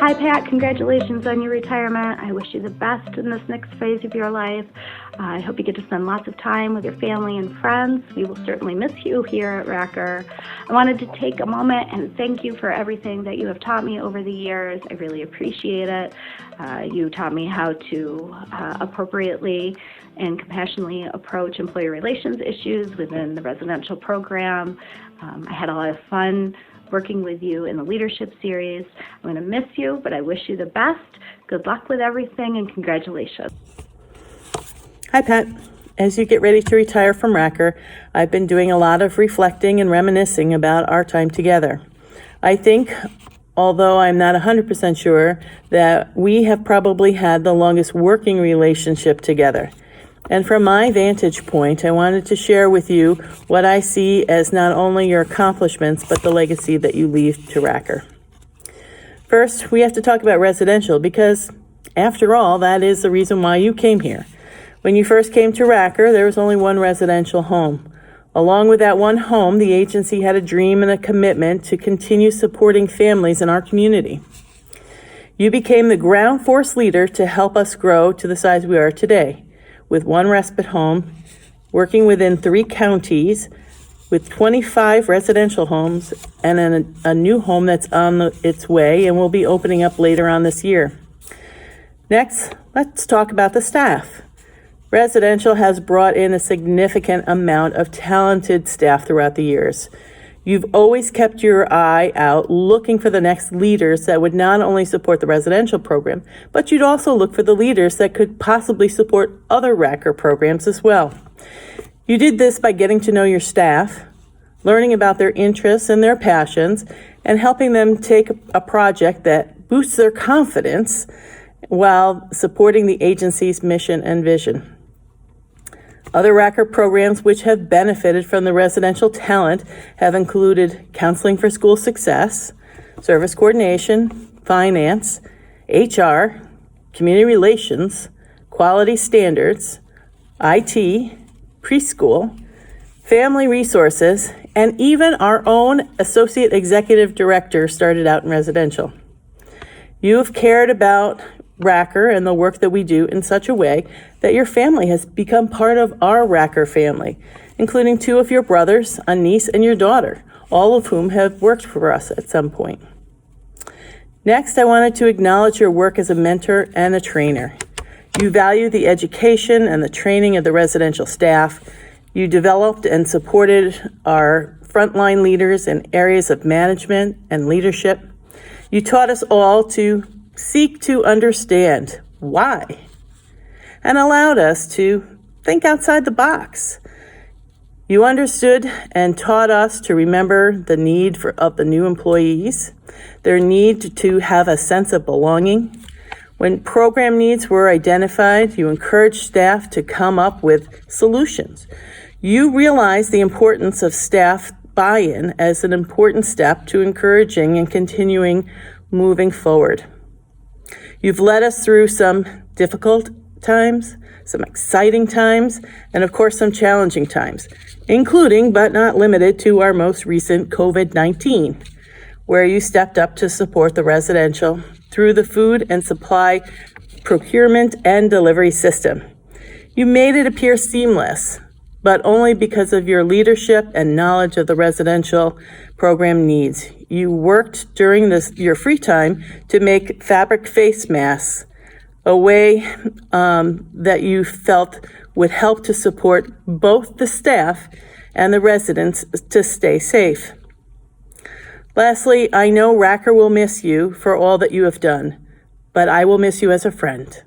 Hi, Pat. Congratulations on your retirement. I wish you the best in this next phase of your life. I hope you get to spend lots of time with your family and friends. We will certainly miss you here at Racker. I wanted to take a moment and thank you for everything that you have taught me over the years. I really appreciate it. You taught me how to appropriately and compassionately approach employee relations issues within the residential program. I had a lot of fun working with you in the leadership series. I'm going to miss you, but I wish you the best. Good luck with everything, and congratulations. Hi, Pat. As you get ready to retire from Racker, I've been doing a lot of reflecting and reminiscing about our time together. I think, although I'm not 100% sure, that we have probably had the longest working relationship together. And from my vantage point, I wanted to share with you what I see as not only your accomplishments, but the legacy that you leave to Racker. First, we have to talk about residential because, after all, that is the reason why you came here. When you first came to Racker, there was only one residential home. Along with that one home, the agency had a dream and a commitment to continue supporting families in our community. You became the ground force leader to help us grow to the size we are today, with one respite home, working within 3 counties, with 25 residential homes and a new home that's on its way and will be opening up later on this year. Next, let's talk about the staff. Residential has brought in a significant amount of talented staff throughout the years. You've always kept your eye out looking for the next leaders that would not only support the residential program, but you'd also look for the leaders that could possibly support other Racker programs as well. You did this by getting to know your staff, learning about their interests and their passions, and helping them take a project that boosts their confidence while supporting the agency's mission and vision. Other Racker programs which have benefited from the residential talent have included counseling for school success, service coordination, finance, HR, community relations, quality standards, IT, preschool, family resources, and even our own associate executive director started out in residential. You have cared about Racker and the work that we do in such a way that your family has become part of our Racker family, including 2 of your brothers, a niece, and your daughter, all of whom have worked for us at some point. Next, I wanted to acknowledge your work as a mentor and a trainer. You value the education and the training of the residential staff. You developed and supported our frontline leaders in areas of management and leadership. You taught us all to seek to understand why, and allowed us to think outside the box. You understood and taught us to remember the need of the new employees, their need to have a sense of belonging. When program needs were identified, you encouraged staff to come up with solutions. You realized the importance of staff buy-in as an important step to encouraging and continuing moving forward. You've led us through some difficult times, some exciting times, and of course some challenging times, including but not limited to our most recent COVID-19, where you stepped up to support the residential through the food and supply procurement and delivery system. You made it appear seamless, but only because of your leadership and knowledge of the residential program needs. You worked during your free time to make fabric face masks, a way that you felt would help to support both the staff and the residents to stay safe. Lastly, I know Racker will miss you for all that you have done, but I will miss you as a friend.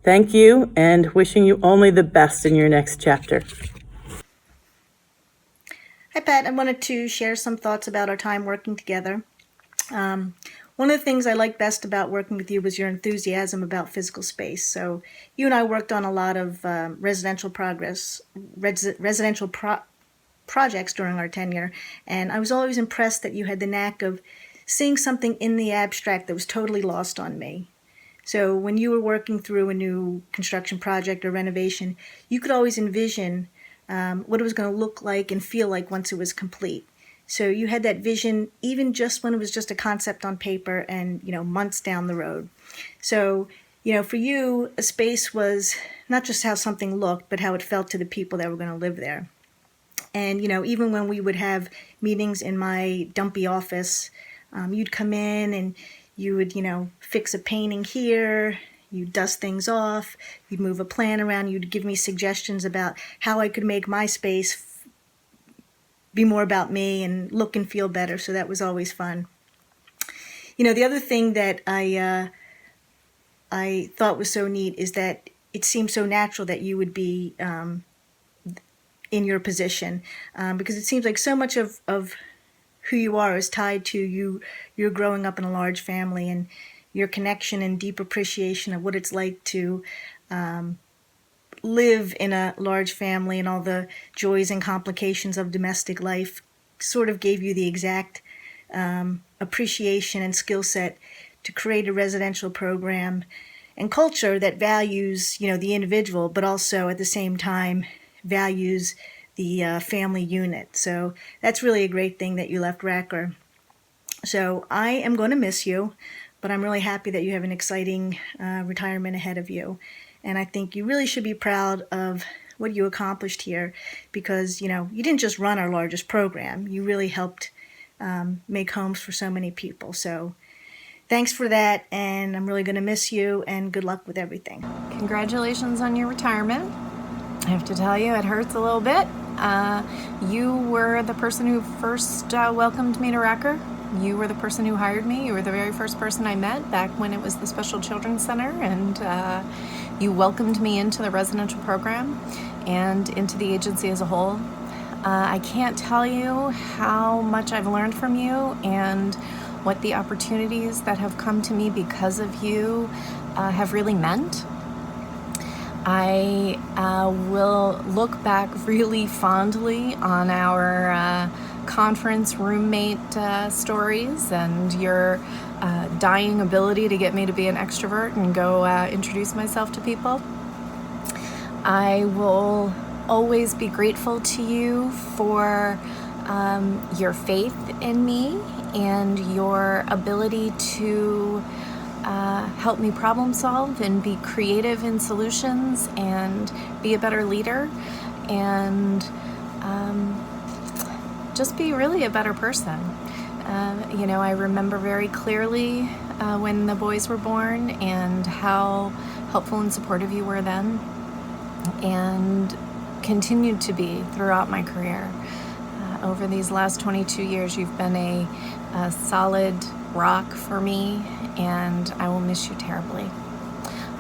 Thank you, and wishing you only the best in your next chapter. Hi, Pat. I wanted to share some thoughts about our time working together. One of the things I liked best about working with you was your enthusiasm about physical space. So you and I worked on a lot of residential projects during our tenure, and I was always impressed that you had the knack of seeing something in the abstract that was totally lost on me. So when you were working through a new construction project or renovation, you could always envision what it was going to look like and feel like once it was complete. So you had that vision even just when it was just a concept on paper and, months down the road. So, for you, a space was not just how something looked, but how it felt to the people that were going to live there. And, even when we would have meetings in my dumpy office, you'd come in and you would, fix a painting here, you'd dust things off, you'd move a plan around, you'd give me suggestions about how I could make my space be more about me and look and feel better. So that was always fun. The other thing that I thought was so neat is that it seemed so natural that you would be in your position, because it seems like so much of who you are is tied to you're growing up in a large family and your connection and deep appreciation of what it's like to live in a large family and all the joys and complications of domestic life sort of gave you the exact appreciation and skill set to create a residential program and culture that values, the individual, but also at the same time values the family unit. So that's really a great thing that you left Racker. So I am going to miss you, but I'm really happy that you have an exciting retirement ahead of you. And I think you really should be proud of what you accomplished here because, you didn't just run our largest program. You really helped make homes for so many people. So thanks for that, and I'm really going to miss you, and good luck with everything. Congratulations on your retirement. I have to tell you, it hurts a little bit. You were the person who first welcomed me to Racker. You were the person who hired me. You were the very first person I met back when it was the Special Children's Center, and you welcomed me into the residential program and into the agency as a whole. I can't tell you how much I've learned from you and what the opportunities that have come to me because of you have really meant. I will look back really fondly on our conference roommate stories and your dying ability to get me to be an extrovert and go introduce myself to people. I will always be grateful to you for your faith in me and your ability to help me problem solve and be creative in solutions and be a better leader and just be really a better person. I remember very clearly when the boys were born and how helpful and supportive you were then and continued to be throughout my career. Over these last 22 years, you've been a solid rock for me, and I will miss you terribly.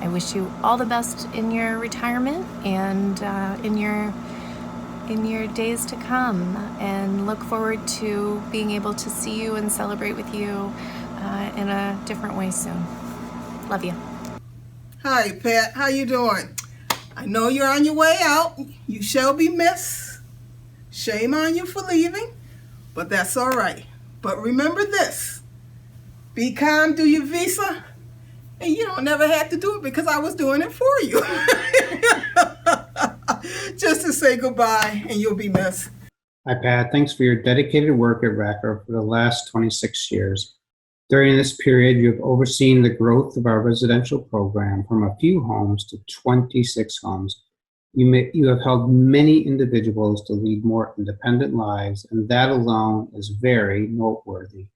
I wish you all the best in your retirement and in your days to come, and look forward to being able to see you and celebrate with you in a different way soon. Love you. Hi, Pat. How you doing? I know you're on your way out. You shall be missed. Shame on you for leaving, but that's all right. But remember this. Be calm, do your visa, and you don't never have to do it because I was doing it for you. Just to say goodbye, and you'll be missed. Hi, Pat. Thanks for your dedicated work at Racker for the last 26 years. During this period, you have overseen the growth of our residential program from a few homes to 26 homes. You have helped many individuals to lead more independent lives, and that alone is very noteworthy.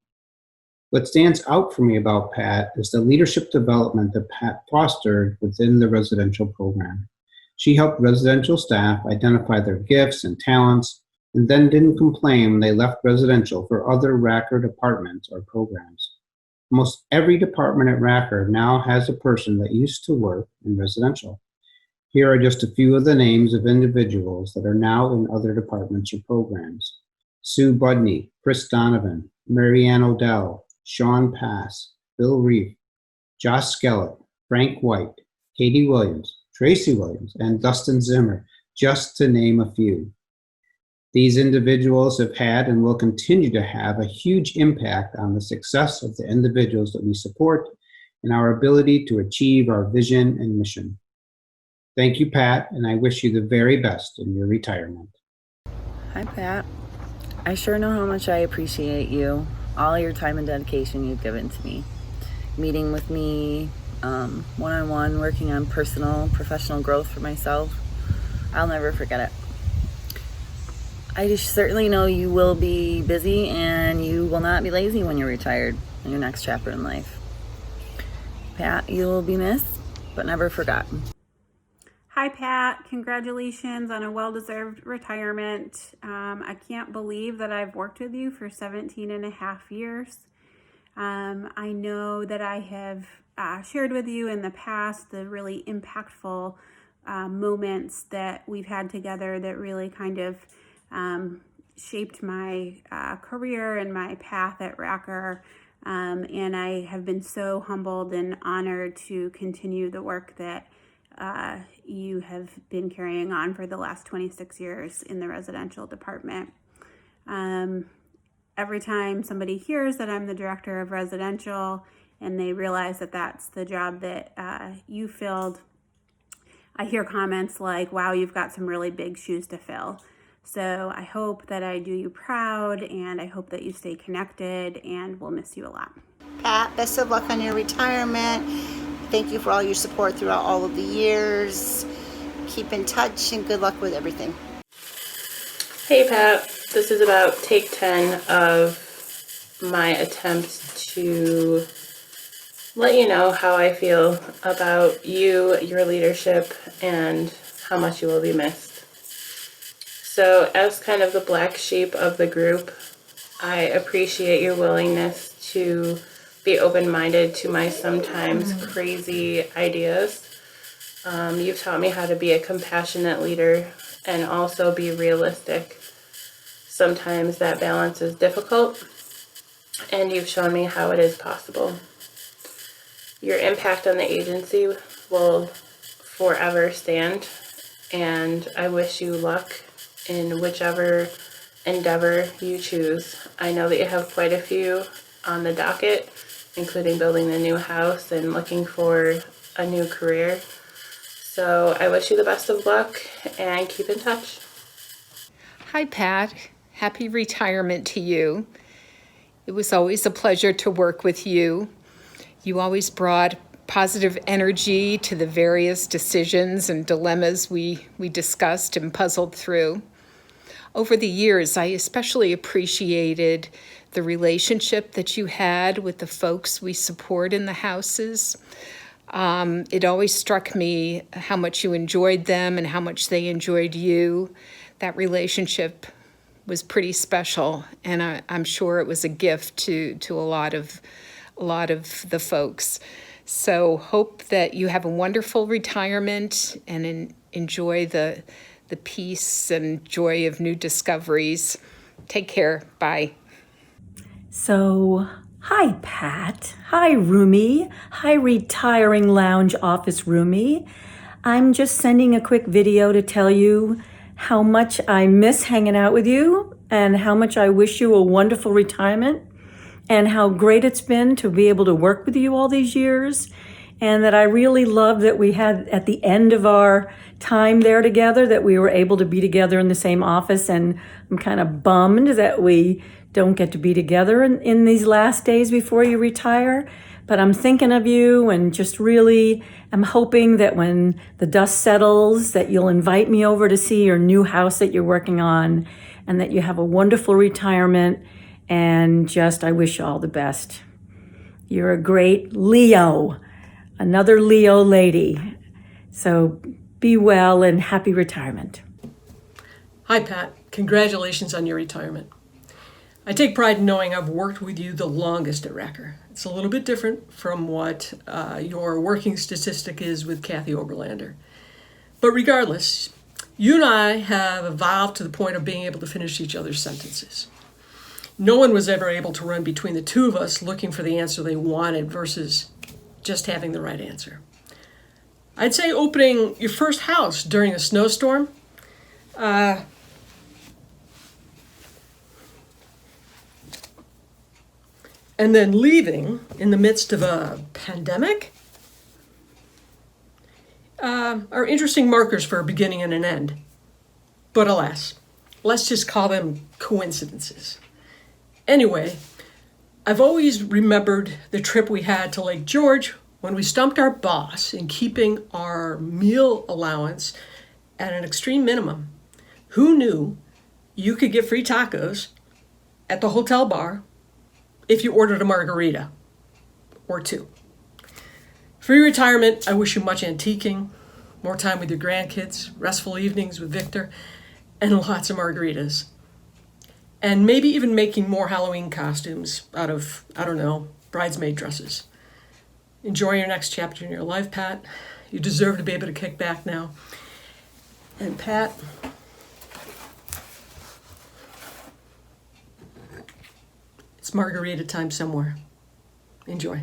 What stands out for me about Pat is the leadership development that Pat fostered within the residential program. She helped residential staff identify their gifts and talents, and then didn't complain when they left residential for other Racker departments or programs. Almost every department at Racker now has a person that used to work in residential. Here are just a few of the names of individuals that are now in other departments or programs. Sue Budney, Chris Donovan, Marianne Odell, Sean Pass, Bill Reeve, Josh Skellett, Frank White, Katie Williams, Tracy Williams, and Dustin Zimmer, just to name a few. These individuals have had and will continue to have a huge impact on the success of the individuals that we support and our ability to achieve our vision and mission. Thank you, Pat, and I wish you the very best in your retirement. Hi, Pat. I sure know how much I appreciate you, all your time and dedication you've given to me. Meeting with me, one-on-one, working on personal, professional growth for myself. I'll never forget it. I just certainly know you will be busy and you will not be lazy when you're retired in your next chapter in life. Pat, you will be missed, but never forgotten. Hi, Pat. Congratulations on a well-deserved retirement. I can't believe that I've worked with you for 17 and a half years. I know that I have shared with you in the past the really impactful moments that we've had together that really kind of shaped my career and my path at Racker. And I have been so humbled and honored to continue the work that you have been carrying on for the last 26 years in the residential department. Every time somebody hears that I'm the director of residential and they realize that that's the job that you filled, I hear comments like, wow, you've got some really big shoes to fill. So I hope that I do you proud, and I hope that you stay connected, and we'll miss you a lot. Pat, best of luck on your retirement. Thank you for all your support throughout all of the years. Keep in touch and good luck with everything. Hey Pat, this is about take 10 of my attempt to let you know how I feel about you, your leadership, and how much you will be missed. So as kind of the black sheep of the group, I appreciate your willingness to be open-minded to my sometimes crazy ideas. You've taught me how to be a compassionate leader and also be realistic. Sometimes that balance is difficult, and you've shown me how it is possible. Your impact on the agency will forever stand, and I wish you luck in whichever endeavor you choose. I know that you have quite a few on the docket, including building the new house and looking for a new career. So I wish you the best of luck and keep in touch. Hi, Pat. Happy retirement to you. It was always a pleasure to work with you. You always brought positive energy to the various decisions and dilemmas we discussed and puzzled through. Over the years, I especially appreciated the relationship that you had with the folks we support in the houses. It always struck me how much you enjoyed them and how much they enjoyed you. That relationship was pretty special, and I'm sure it was a gift to a lot of the folks. So hope that you have a wonderful retirement and enjoy the peace and joy of new discoveries. Take care. Bye. So, hi, Pat. Hi, Rumi. Hi, retiring lounge office Rumi. I'm just sending a quick video to tell you how much I miss hanging out with you and how much I wish you a wonderful retirement and how great it's been to be able to work with you all these years, and that I really love that we had at the end of our time there together that we were able to be together in the same office, and I'm kind of bummed that we don't get to be together in these last days before you retire. But I'm thinking of you and just really am hoping that when the dust settles that you'll invite me over to see your new house that you're working on, and that you have a wonderful retirement, and just I wish you all the best. You're a great Leo, another Leo lady. So be well and happy retirement. Hi, Pat. Congratulations on your retirement. I take pride in knowing I've worked with you the longest at Racker. It's a little bit different from what your working statistic is with Kathy Oberlander. But regardless, you and I have evolved to the point of being able to finish each other's sentences. No one was ever able to run between the two of us looking for the answer they wanted versus just having the right answer. I'd say opening your first house during a snowstorm, and then leaving in the midst of a pandemic are interesting markers for a beginning and an end. But alas, let's just call them coincidences. Anyway, I've always remembered the trip we had to Lake George when we stumped our boss in keeping our meal allowance at an extreme minimum. Who knew you could get free tacos at the hotel bar if you ordered a margarita or two? For your retirement, I wish you much antiquing, more time with your grandkids, restful evenings with Victor, and lots of margaritas. And maybe even making more Halloween costumes out of, I don't know, bridesmaid dresses. Enjoy your next chapter in your life, Pat. You deserve to be able to kick back now. And Pat, it's margarita time somewhere. Enjoy.